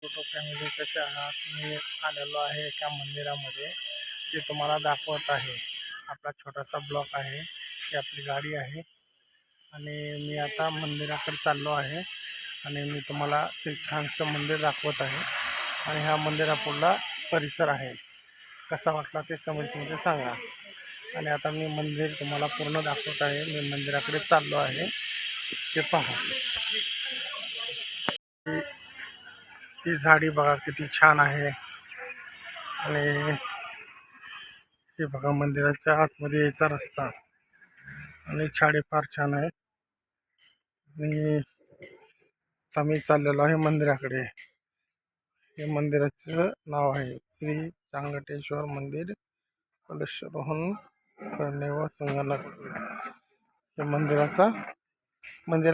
Photo family कसे आहात? मी आलेलो आहे एका मंदिरामध्ये, ते तुम्हाला दाखवत आहे. आपला छोटासा ब्लॉक आहे, ही आपली गाडी आहे आणि मी आता मंदिराकडे चाललो आहे आणि मी तुम्हाला ते छानसं मंदिर दाखवत आहे आणि ह्या मंदिरापुढला परिसर आहे. कसा वाटला ते कमेंटमध्ये सांगा. आणि आता मी मंदिर तुम्हाला पूर्ण दाखवत आहे. मी मंदिराकडे चाललो आहे, ते पहा. ती झाडी बघा किती छान आहे आणि हे बघा मंदिराच्या आतमध्ये यायचा रस्ता आणि झाडे फार छान आहे. आणि आम्ही चाललेलो आहे मंदिराकडे. हे मंदिराचं नाव आहे श्री चांगटेश्वर मंदिर, कलशरोहण करणे व संगणक. हे मंदिर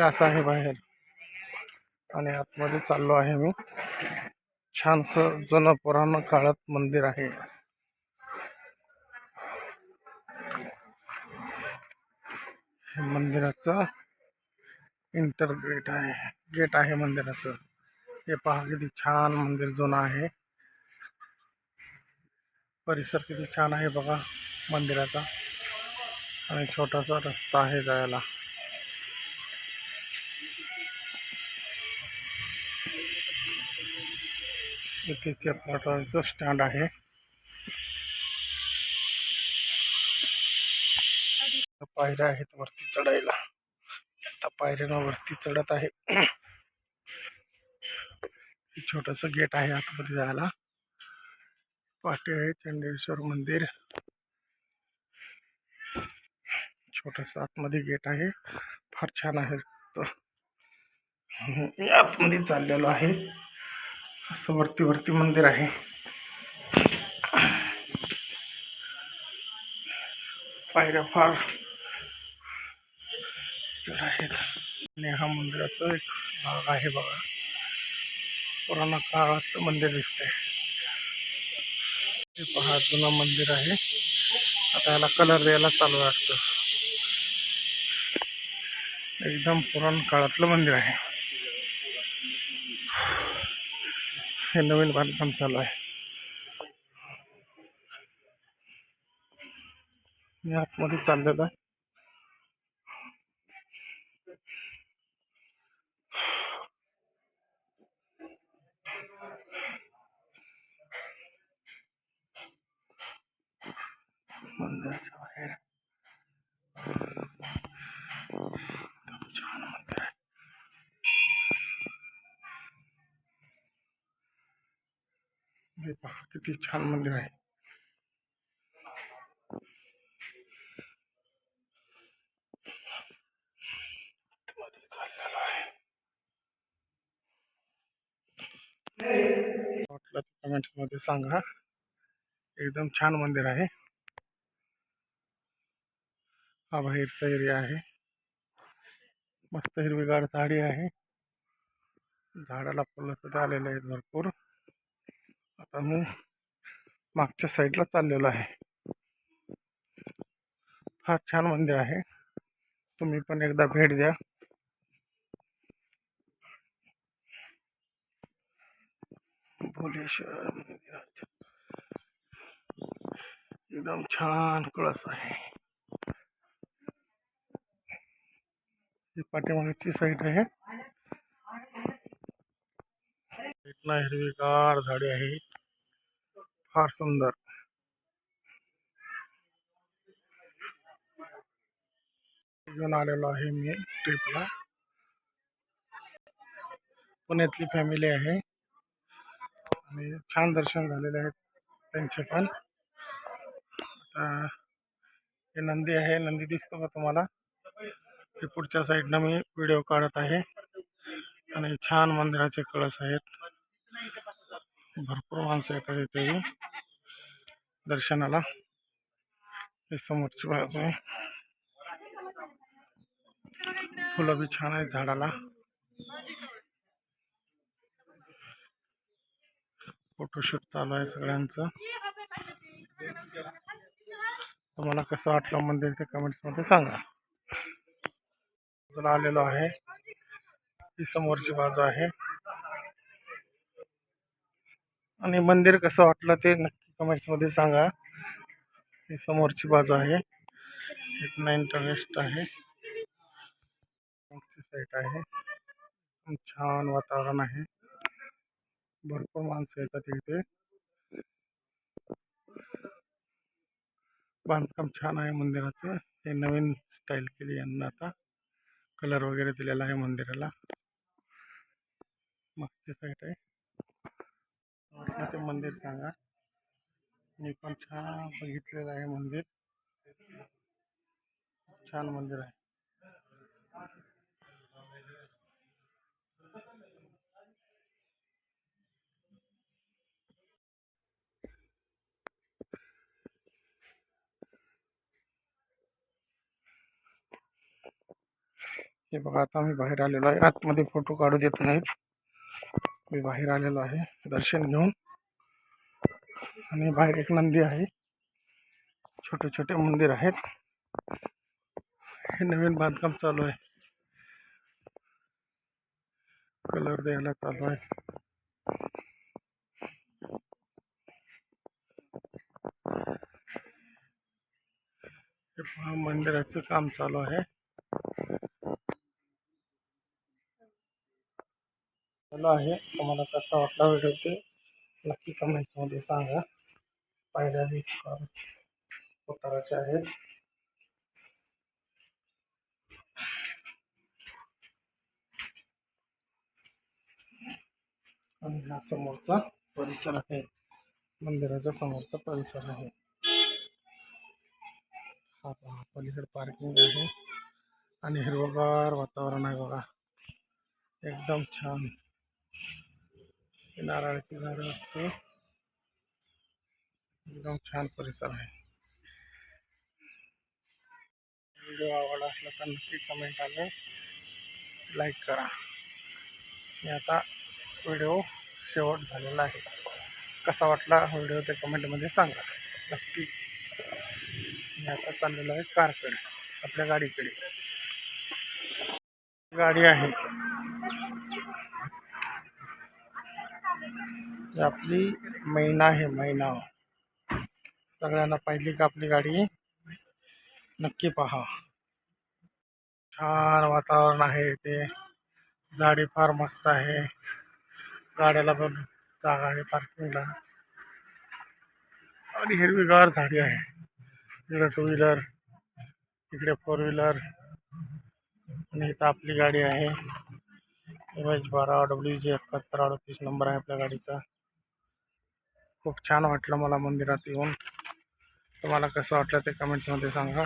असं आहे बाहेर आणि आतमध्ये चाललो आहे मी. छानसं जुनं पुराण काळात मंदिर आहे. हे मंदिराचं इंटर गेट आहे मंदिराचं. हे पहा किती छान मंदिर जुनं आहे. परिसर किती छान आहे बघा मंदिराचा आणि छोटासा रस्ता आहे जायला. इथे ऑटोचं स्टँड आहे. पायऱ्या आहेत वरती चढायला. आता पायऱ्यानं वरती चढत आहे. छोटस गेट आहे आतमध्ये जायला. पाठी आहे चंडेश्वर मंदिर. छोटस आतमध्ये गेट आहे, फार छान आहे. मी आतमध्ये चाललेलो आहे. असं वरती मंदिर आहे. पायऱ्या फार आहेत आणि हा मंदिराचा एक भाग आहे बघा. पुराण काळाचं मंदिर दिसतंय. हे पहा जुनं मंदिर आहे. आता याला कलर द्यायला चालू असतं. एकदम पुराण काळातलं मंदिर आहे. हे नवीन बांधकाम चालू आहे. मी आतमध्ये चाललेलो आहे. मंदिराच्या बाहेर छान मंदिर आहे. हे पहा किती छान मंदिर आहे. वाटलं कमेंट्स मध्ये सांगा. एकदम छान मंदिर आहे. हा बाहेरचा एरिया आहे. मस्त हिरवीगार झाडी आहे. झाडाला फुलं सुद्धा आलेले आहेत भरपूर. आता मी मागच्या साईडला चाललेलो आहे. फार छान मंदिर आहे. तुम्ही पण एकदा भेट द्या. भोलेश्वर मंदिराच्या एकदम छान कळस आहे. ही पाठीमागची साईड आहे. इथला हिरवीगार झाडे आहे, फार सुंदर. घेऊन आलेलो आहे मी ट्रिपला. पुण्यातली फॅमिली आहे आणि छान दर्शन झालेले आहेत त्यांचे पण. हे नंदी आहे. नंदी दिसतो का तुम्हाला? ते पुढच्या साईडनं मी व्हिडिओ काढत आहे आणि छान मंदिराचे कळस आहेत. भरपूर माणसं येतात इथे दर्शनाला. हे समोरची बाजू आहे. फुलं बी छान आहेत झाडाला. फोटोशूट चालू आहे सगळ्यांचं. तुम्हाला कसं वाटलं मंदिर ते कमेंट्स मध्ये सांगा. आलेलो आहे. ही समोरची बाजू आहे. आणि मंदिर कसं वाटलं ते नक्की कमेंट्समध्ये सांगा. ही समोरची बाजू आहे, एक 9 वेस्ट आहे, साईट आहे. छान वातावरण आहे, भरपूर माणसं येतात इथे. बांधकाम छान आहे मंदिराचं. हे नवीन स्टाईल केली यांना, आता कलर वगैरे दिलेला आहे मंदिराला. मस्त साईट आहे. वाटलं मंदिर सांगा. मी पण छान बघितलेलं आहे मंदिर, छान मंदिर आहे. हे बघा, आता मी बाहेर आलेलो आहे. आतमध्ये फोटो काढू देत नाहीत. मी बाहेर आलेलो आहे दर्शन घेऊन. आणि बाहेर एक नंदी आहे, छोटे छोटे मंदिर आहेत. हे नवीन बांधकाम चालू आहे, कलर द्यायला चालू आहे. हे पहा, मंदिराचं काम चालू आहे. तुम्हाला कसा वाटला व्हिडिओ ते नक्की कमेंटमध्ये सांगा. पायऱ्या उताराच्या आहेत. आणि हा समोरचा परिसर आहे, मंदिराच्या समोरचा परिसर आहे. हा पहा, पलीकडे पार्किंग आहे आणि हिरवगार वातावरण आहे बघा, एकदम छान. नारळाची झाडं असते, एकदम छान परिसर आहे. व्हिडिओ आवडला असला तर नक्की कमेंट आले, लाईक करा. मी आता व्हिडिओ शेवट झालेला आहे. कसा वाटला व्हिडिओ ते कमेंटमध्ये सांगा नक्की. मी आता चाललेलो आहे कारकडे, आपल्या गाडीकडे. गाडी आहे आपली, मैना आहे, मैना. सगळ्यांना पाहिली का आपली गाडी? नक्की पहा. छान वातावरण आहे इथे, झाडे फार मस्त आहे, गाड्याला पण जागा आहे पार्किंगला. आणि हिरवीगार झाडी आहे. इकडे 2 व्हीलर, इकडे 4 व्हीलर. आणि इथं आपली गाडी आहे, MH12 WG 7138 नंबर आहे आपल्या गाडीचा. खूप छान वाटलं मला मंदिरात येऊन. तुम्हाला कसं वाटलं ते कमेंट्समध्ये सांगा.